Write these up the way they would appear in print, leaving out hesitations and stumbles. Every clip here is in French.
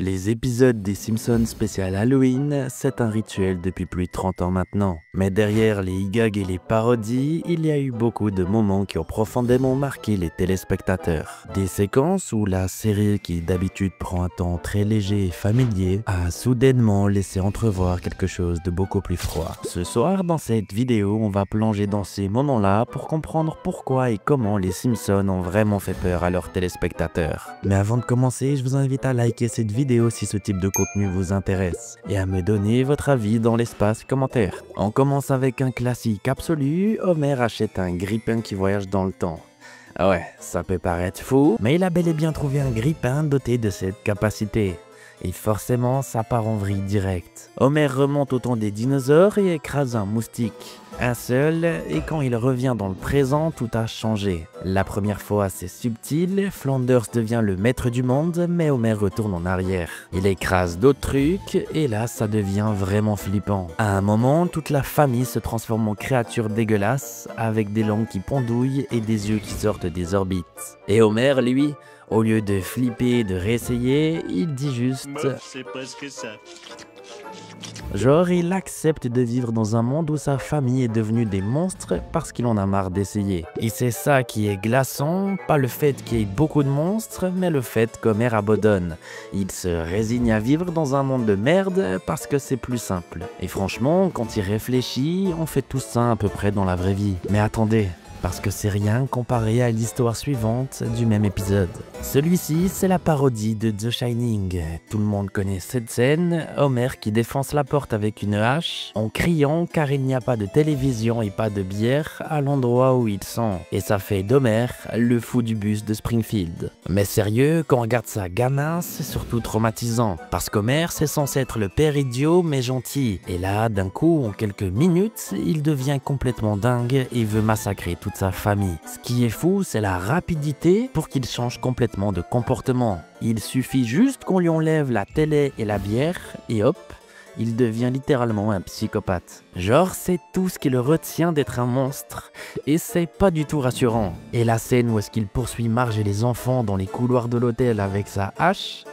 Les épisodes des Simpsons spécial Halloween, c'est un rituel depuis plus de 30 ans maintenant. Mais derrière les gags et les parodies, il y a eu beaucoup de moments qui ont profondément marqué les téléspectateurs. Des séquences où la série, qui d'habitude prend un ton très léger et familier, a soudainement laissé entrevoir quelque chose de beaucoup plus froid. Ce soir, dans cette vidéo, on va plonger dans ces moments-là pour comprendre pourquoi et comment les Simpsons ont vraiment fait peur à leurs téléspectateurs. Mais avant de commencer, je vous invite à liker cette vidéo si ce type de contenu vous intéresse et à me donner votre avis dans l'espace commentaire. On commence avec un classique absolu. Homer achète un grippin qui voyage dans le temps. Ah ouais, ça peut paraître fou, mais il a bel et bien trouvé un grippin doté de cette capacité. Et forcément, ça part en vrille direct. Homer remonte au temps des dinosaures et écrase un moustique. Un seul, et quand il revient dans le présent, tout a changé. La première fois, c'est subtil, Flanders devient le maître du monde, mais Homer retourne en arrière. Il écrase d'autres trucs, et là, ça devient vraiment flippant. À un moment, toute la famille se transforme en créatures dégueulasses, avec des langues qui pendouillent et des yeux qui sortent des orbites. Et Homer, lui, au lieu de flipper et de réessayer, il dit juste... c'est presque ça. Genre, il accepte de vivre dans un monde où sa famille est devenue des monstres parce qu'il en a marre d'essayer. Et c'est ça qui est glaçant, pas le fait qu'il y ait beaucoup de monstres, mais le fait qu'Homer abandonne. Il se résigne à vivre dans un monde de merde parce que c'est plus simple. Et franchement, quand il réfléchit, on fait tout ça à peu près dans la vraie vie. Mais attendez, parce que c'est rien comparé à l'histoire suivante du même épisode. Celui-ci, c'est la parodie de The Shining. Tout le monde connaît cette scène, Homer qui défonce la porte avec une hache, en criant car il n'y a pas de télévision et pas de bière à l'endroit où il sent. Et ça fait d'Homer le fou du bus de Springfield. Mais sérieux, quand on regarde ça gamin, c'est surtout traumatisant. Parce qu'Homer, c'est censé être le père idiot mais gentil. Et là, d'un coup, en quelques minutes, il devient complètement dingue et veut massacrer toute sa famille. Ce qui est fou, c'est la rapidité pour qu'il change complètement de comportement. Il suffit juste qu'on lui enlève la télé et la bière et hop, il devient littéralement un psychopathe. Genre, c'est tout ce qui le retient d'être un monstre. Et c'est pas du tout rassurant. Et la scène où est-ce qu'il poursuit Marge et les enfants dans les couloirs de l'hôtel avec sa hache,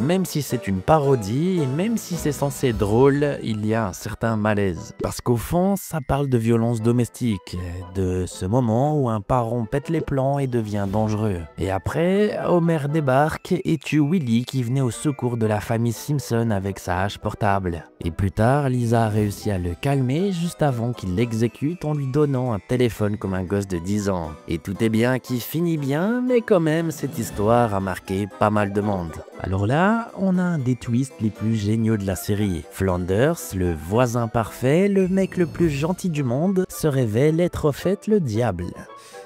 même si c'est une parodie, et même si c'est censé être drôle, il y a un certain malaise. Parce qu'au fond, ça parle de violence domestique, de ce moment où un parent pète les plans et devient dangereux. Et après, Homer débarque et tue Willy qui venait au secours de la famille Simpson avec sa hache portable. Et plus tard, Lisa a réussi à le calmer juste avant qu'il l'exécute en lui donnant un téléphone comme un gosse de 10 ans. Et tout est bien qui finit bien, mais quand même, cette histoire a marqué pas mal de monde. Alors là, on a un des twists les plus géniaux de la série. Flanders, le voisin parfait, le mec le plus gentil du monde, se révèle être au fait le diable.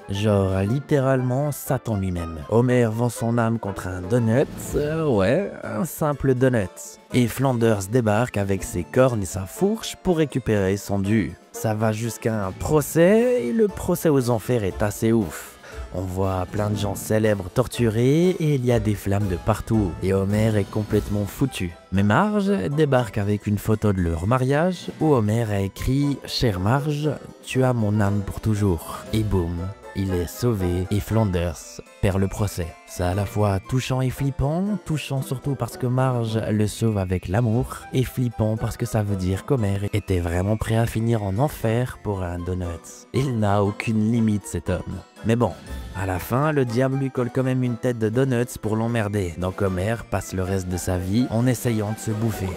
Genre littéralement Satan lui-même. Homer vend son âme contre un donut, ouais, un simple donut. Et Flanders débarque avec ses cornes et sa fourche pour récupérer son dû. Ça va jusqu'à un procès, et le procès aux enfers est assez ouf. On voit plein de gens célèbres torturés et il y a des flammes de partout. Et Homer est complètement foutu. Mais Marge débarque avec une photo de leur mariage où Homer a écrit « Chère Marge, tu as mon âme pour toujours ». Et boum, il est sauvé et Flanders perd le procès. C'est à la fois touchant et flippant, touchant surtout parce que Marge le sauve avec l'amour, et flippant parce que ça veut dire qu'Homer était vraiment prêt à finir en enfer pour un donut. Il n'a aucune limite cet homme. Mais bon, à la fin, le diable lui colle quand même une tête de donuts pour l'emmerder, donc Homer passe le reste de sa vie en essayant de se bouffer.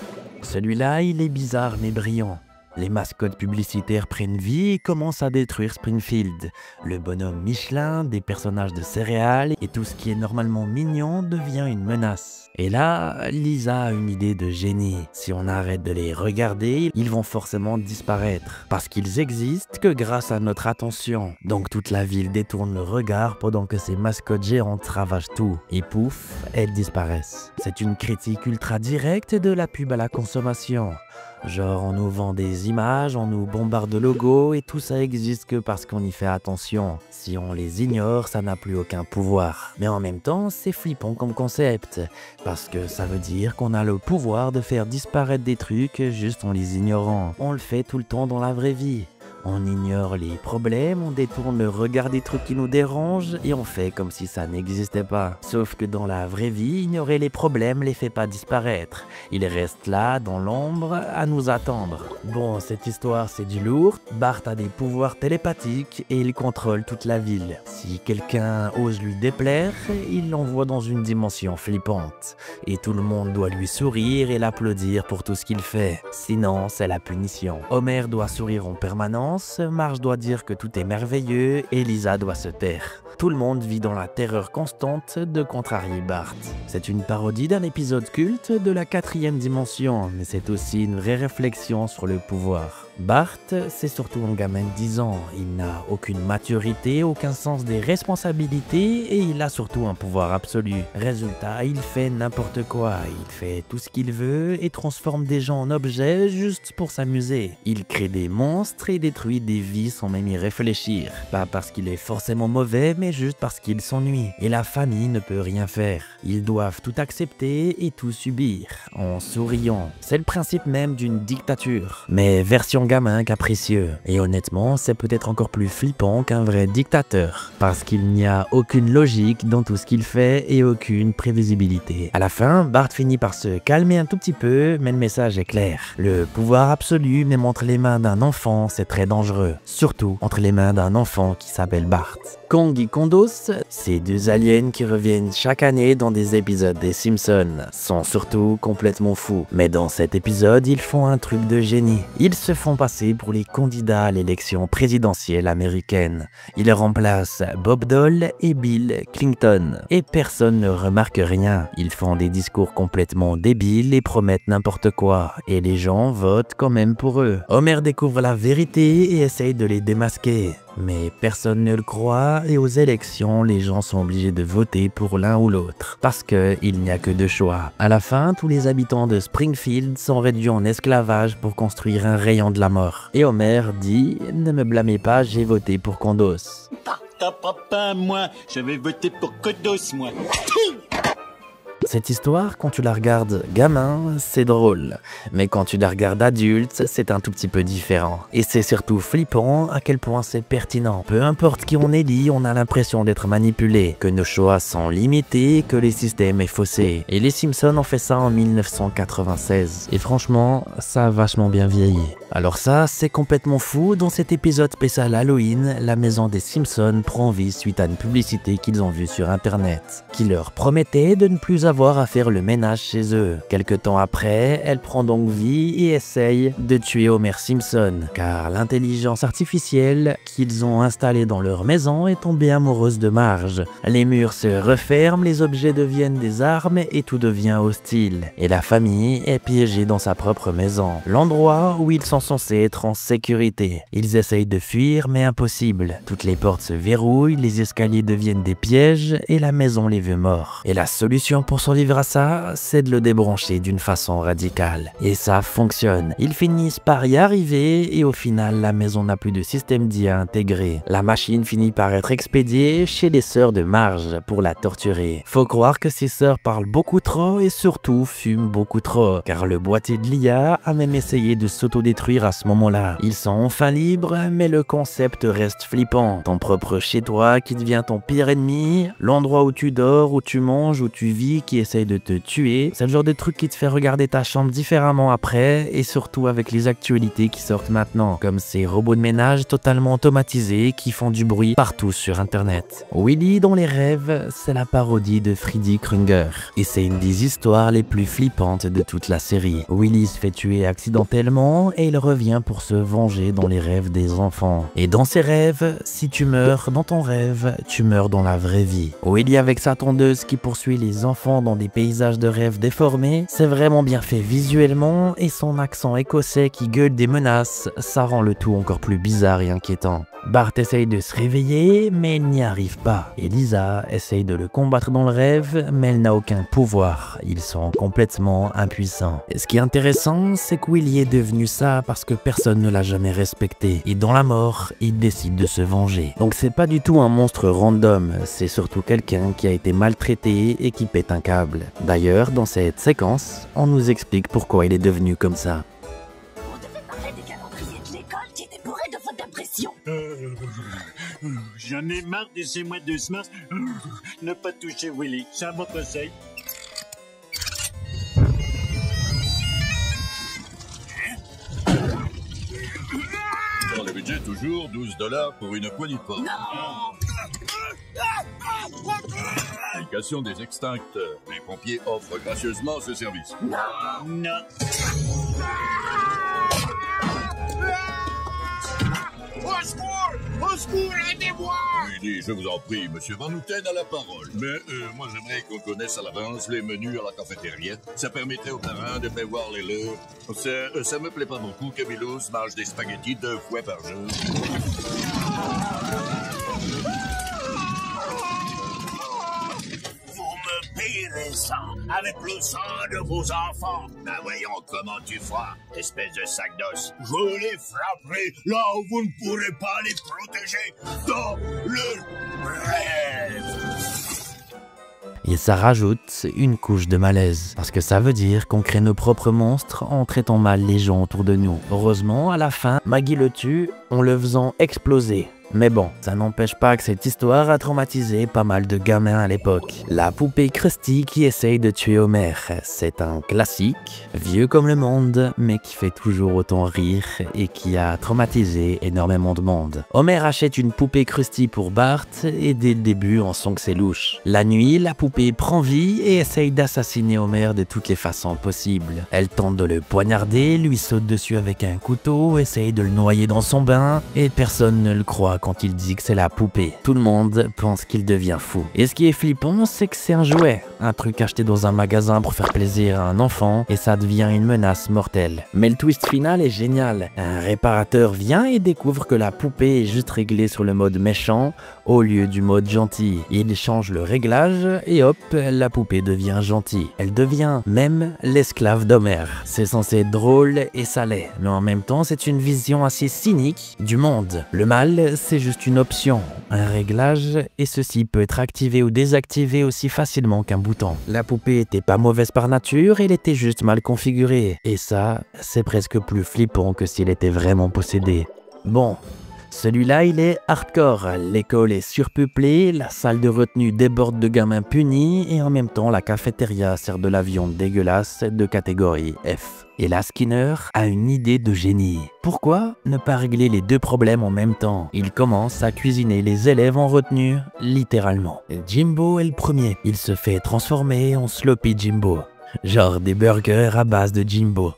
Celui-là, il est bizarre mais brillant. Les mascottes publicitaires prennent vie et commencent à détruire Springfield. Le bonhomme Michelin, des personnages de céréales et tout ce qui est normalement mignon devient une menace. Et là, Lisa a une idée de génie. Si on arrête de les regarder, ils vont forcément disparaître. Parce qu'ils existent que grâce à notre attention. Donc toute la ville détourne le regard pendant que ces mascottes géantes ravagent tout. Et pouf, elles disparaissent. C'est une critique ultra directe de la pub à la consommation. Genre on nous vend des images, on nous bombarde de logos et tout ça existe que parce qu'on y fait attention. Si on les ignore, ça n'a plus aucun pouvoir. Mais en même temps, c'est flippant comme concept. Parce que ça veut dire qu'on a le pouvoir de faire disparaître des trucs juste en les ignorant. On le fait tout le temps dans la vraie vie. On ignore les problèmes, on détourne le regard des trucs qui nous dérangent et on fait comme si ça n'existait pas. Sauf que dans la vraie vie, ignorer les problèmes les fait pas disparaître. Ils restent là, dans l'ombre, à nous attendre. Bon, cette histoire c'est du lourd. Bart a des pouvoirs télépathiques et il contrôle toute la ville. Si quelqu'un ose lui déplaire, il l'envoie dans une dimension flippante. Et tout le monde doit lui sourire et l'applaudir pour tout ce qu'il fait. Sinon, c'est la punition. Homer doit sourire en permanence, Marge doit dire que tout est merveilleux et Lisa doit se taire. Tout le monde vit dans la terreur constante de contrarier Bart. C'est une parodie d'un épisode culte de la 4e dimension, mais c'est aussi une vraie réflexion sur le pouvoir. Bart, c'est surtout un gamin de 10 ans. Il n'a aucune maturité, aucun sens des responsabilités et il a surtout un pouvoir absolu. Résultat, il fait n'importe quoi. Il fait tout ce qu'il veut et transforme des gens en objets juste pour s'amuser. Il crée des monstres et détruit des vies sans même y réfléchir. Pas parce qu'il est forcément mauvais, mais juste parce qu'il s'ennuie. Et la famille ne peut rien faire. Ils doivent tout accepter et tout subir, en souriant. C'est le principe même d'une dictature. Mais version gamin capricieux. Et honnêtement, c'est peut-être encore plus flippant qu'un vrai dictateur. Parce qu'il n'y a aucune logique dans tout ce qu'il fait et aucune prévisibilité. À la fin, Bart finit par se calmer un tout petit peu, mais le message est clair. Le pouvoir absolu, même entre les mains d'un enfant, c'est très dangereux. Surtout entre les mains d'un enfant qui s'appelle Bart. Kong et Kondos, ces deux aliens qui reviennent chaque année dans des épisodes des Simpsons, sont surtout complètement fous. Mais dans cet épisode, ils font un truc de génie. Ils se font passer pour les candidats à l'élection présidentielle américaine. Ils remplacent Bob Dole et Bill Clinton. Et personne ne remarque rien. Ils font des discours complètement débiles et promettent n'importe quoi. Et les gens votent quand même pour eux. Homer découvre la vérité et essaye de les démasquer. Mais personne ne le croit et aux élections, les gens sont obligés de voter pour l'un ou l'autre. Parce qu'il n'y a que deux choix. À la fin, tous les habitants de Springfield sont réduits en esclavage pour construire un rayon de la mort. Et Homer dit « Ne me blâmez pas, j'ai voté pour Kondos ». Papa, moi, j'avais voté pour Kondos, moi. Cette histoire, quand tu la regardes gamin, c'est drôle. Mais quand tu la regardes adulte, c'est un tout petit peu différent. Et c'est surtout flippant à quel point c'est pertinent. Peu importe qui on élit, on a l'impression d'être manipulé, que nos choix sont limités, que les systèmes est faussé. Et les Simpsons ont fait ça en 1996. Et franchement, ça a vachement bien vieilli. Alors ça, c'est complètement fou. Dans cet épisode spécial Halloween, la maison des Simpsons prend vie suite à une publicité qu'ils ont vue sur internet, qui leur promettait de ne plus avoir à faire le ménage chez eux. Quelque temps après, elle prend donc vie et essaye de tuer Homer Simpson, car l'intelligence artificielle qu'ils ont installée dans leur maison est tombée amoureuse de Marge. Les murs se referment, les objets deviennent des armes et tout devient hostile. Et la famille est piégée dans sa propre maison, l'endroit où ils sont censés être en sécurité. Ils essayent de fuir, mais impossible. Toutes les portes se verrouillent, les escaliers deviennent des pièges et la maison les veut morts. Et la solution pour survivre à ça, c'est de le débrancher d'une façon radicale. Et ça fonctionne. Ils finissent par y arriver et au final, la maison n'a plus de système d'IA intégré. La machine finit par être expédiée chez les sœurs de Marge pour la torturer. Faut croire que ces sœurs parlent beaucoup trop et surtout fument beaucoup trop, car le boîtier de l'IA a même essayé de s'autodétruire à ce moment-là. Ils sont enfin libres, mais le concept reste flippant. Ton propre chez toi qui devient ton pire ennemi, l'endroit où tu dors, où tu manges, où tu vis, qui essaye de te tuer. C'est le genre de truc qui te fait regarder ta chambre différemment après, et surtout avec les actualités qui sortent maintenant, comme ces robots de ménage totalement automatisés qui font du bruit partout sur internet. Willy dans les rêves, c'est la parodie de Freddy Krueger, et c'est une des histoires les plus flippantes de toute la série. Willy se fait tuer accidentellement et il revient pour se venger dans les rêves des enfants. Et dans ces rêves, si tu meurs dans ton rêve, tu meurs dans la vraie vie. Willy avec sa tondeuse qui poursuit les enfants dans des paysages de rêve déformés, c'est vraiment bien fait visuellement et son accent écossais qui gueule des menaces, ça rend le tout encore plus bizarre et inquiétant. Bart essaye de se réveiller, mais il n'y arrive pas. Et Lisa essaye de le combattre dans le rêve, mais elle n'a aucun pouvoir. Ils sont complètement impuissants. Et ce qui est intéressant, c'est que Willy est devenu ça parce que personne ne l'a jamais respecté. Et dans la mort, il décide de se venger. Donc c'est pas du tout un monstre random, c'est surtout quelqu'un qui a été maltraité et qui pète un câble. D'ailleurs, dans cette séquence, on nous explique pourquoi il est devenu comme ça. On devait parler des calendriers de l'école qui étaient bourrés de fautes d'impression. J'en ai marre, laissez-moi 2 semaines. Ne pas toucher Willy, c'est un bon conseil. Dans le budget, toujours 12 $ pour une poignée de porc. Application des extincteurs. Les pompiers offrent gracieusement ce service. Non. Au secours! Au secours, aidez-moi! Oui, je vous en prie, monsieur Van Houten a la parole. Mais moi, j'aimerais qu'on connaisse à l'avance les menus à la cafétéria. Ça permettrait aux parents de prévoir les leurs. Ça me plaît pas beaucoup que Milouz mange des spaghettis 2 fois par jour. Payerez ça avec le sang de vos enfants. Ben voyons comment tu feras, espèce de sac d'os. Je les frapperai là où vous ne pourrez pas les protéger. Dans le rêve. Et ça rajoute une couche de malaise, parce que ça veut dire qu'on crée nos propres monstres en traitant mal les gens autour de nous. Heureusement, à la fin, Maggie le tue en le faisant exploser. Mais bon, ça n'empêche pas que cette histoire a traumatisé pas mal de gamins à l'époque. La poupée Krusty qui essaye de tuer Homer, c'est un classique, vieux comme le monde, mais qui fait toujours autant rire et qui a traumatisé énormément de monde. Homer achète une poupée Krusty pour Bart et dès le début on sent que c'est louche. La nuit, la poupée prend vie et essaye d'assassiner Homer de toutes les façons possibles. Elle tente de le poignarder, lui saute dessus avec un couteau, essaye de le noyer dans son bain et personne ne le croit quand il dit que c'est la poupée. Tout le monde pense qu'il devient fou. Et ce qui est flippant, c'est que c'est un jouet. Un truc acheté dans un magasin pour faire plaisir à un enfant et ça devient une menace mortelle. Mais le twist final est génial. Un réparateur vient et découvre que la poupée est juste réglée sur le mode méchant au lieu du mode gentil. Il change le réglage et hop, la poupée devient gentille. Elle devient même l'esclave d'Homer. C'est censé être drôle et ça l'est. Mais en même temps, c'est une vision assez cynique du monde. Le mal, c'est juste une option, un réglage, et ceci peut être activé ou désactivé aussi facilement qu'un bouton. La poupée était pas mauvaise par nature, elle était juste mal configurée. Et ça, c'est presque plus flippant que s'il était vraiment possédé. Bon, celui-là, il est hardcore. L'école est surpeuplée, la salle de retenue déborde de gamins punis, et en même temps, la cafétéria sert de la viande dégueulasse de catégorie F. Et là, Skinner a une idée de génie. Pourquoi ne pas régler les 2 problèmes en même temps? Il commence à cuisiner les élèves en retenue, littéralement. Jimbo est le premier. Il se fait transformer en Sloppy Jimbo. Genre des burgers à base de Jimbo.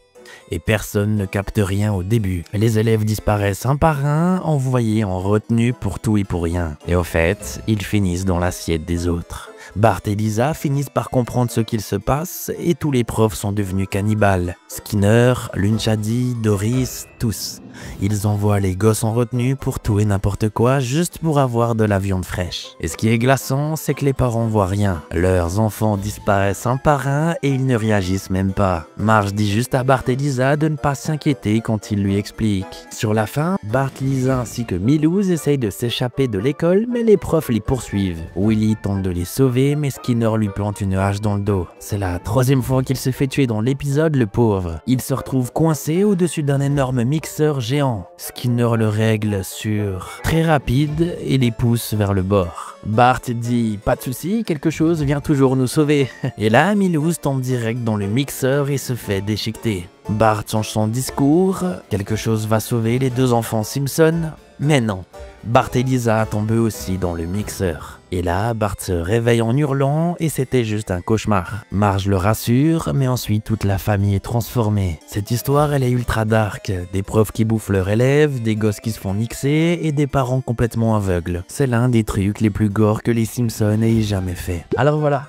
Et personne ne capte rien au début. Les élèves disparaissent un par un, envoyés en retenue pour tout et pour rien. Et au fait, ils finissent dans l'assiette des autres. Bart et Lisa finissent par comprendre ce qu'il se passe et tous les profs sont devenus cannibales. Skinner, Lunchadi, Doris, tous. Ils envoient les gosses en retenue pour tout et n'importe quoi juste pour avoir de la viande fraîche. Et ce qui est glaçant, c'est que les parents voient rien. Leurs enfants disparaissent un par un et ils ne réagissent même pas. Marge dit juste à Bart et Lisa de ne pas s'inquiéter quand il lui explique. Sur la fin, Bart, Lisa ainsi que Milouz essayent de s'échapper de l'école mais les profs les poursuivent. Willy tente de les sauver mais Skinner lui plante une hache dans le dos. C'est la 3e fois qu'il se fait tuer dans l'épisode, le pauvre. Il se retrouve coincé au-dessus d'un énorme mixeur géant. Skinner le règle sur très rapide et les pousse vers le bord. Bart dit pas de souci, quelque chose vient toujours nous sauver. Et là, Milouz tombe direct dans le mixeur et se fait déchiqueter. Bart change son discours, quelque chose va sauver les 2 enfants Simpson, mais non. Bart et Lisa tombent eux aussi dans le mixeur. Et là, Bart se réveille en hurlant et c'était juste un cauchemar. Marge le rassure, mais ensuite toute la famille est transformée. Cette histoire, elle est ultra dark. Des profs qui bouffent leurs élèves, des gosses qui se font mixer et des parents complètement aveugles. C'est l'un des trucs les plus gore que les Simpsons aient jamais fait. Alors voilà.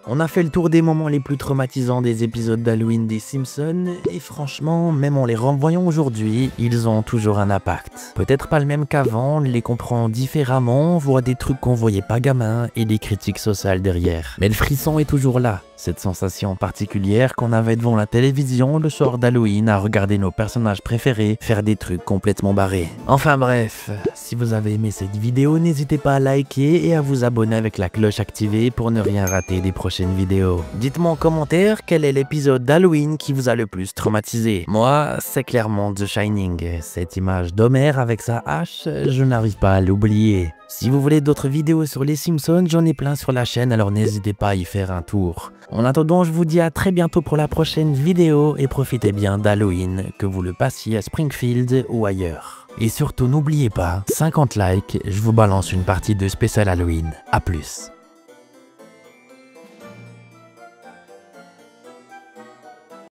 On a fait le tour des moments les plus traumatisants des épisodes d'Halloween des Simpsons et franchement, même en les revoyant aujourd'hui, ils ont toujours un impact. Peut-être pas le même qu'avant, on les comprend différemment, on voit des trucs qu'on voyait pas gamin et des critiques sociales derrière. Mais le frisson est toujours là, cette sensation particulière qu'on avait devant la télévision le soir d'Halloween à regarder nos personnages préférés faire des trucs complètement barrés. Enfin bref, si vous avez aimé cette vidéo, n'hésitez pas à liker et à vous abonner avec la cloche activée pour ne rien rater des prochaines prochaine vidéo. Dites-moi en commentaire quel est l'épisode d'Halloween qui vous a le plus traumatisé. Moi, c'est clairement The Shining. Cette image d'Homer avec sa hache, je n'arrive pas à l'oublier. Si vous voulez d'autres vidéos sur les Simpsons, j'en ai plein sur la chaîne, alors n'hésitez pas à y faire un tour. En attendant, je vous dis à très bientôt pour la prochaine vidéo et profitez bien d'Halloween, que vous le passiez à Springfield ou ailleurs. Et surtout n'oubliez pas, 50 likes, je vous balance une partie de spécial Halloween. A plus.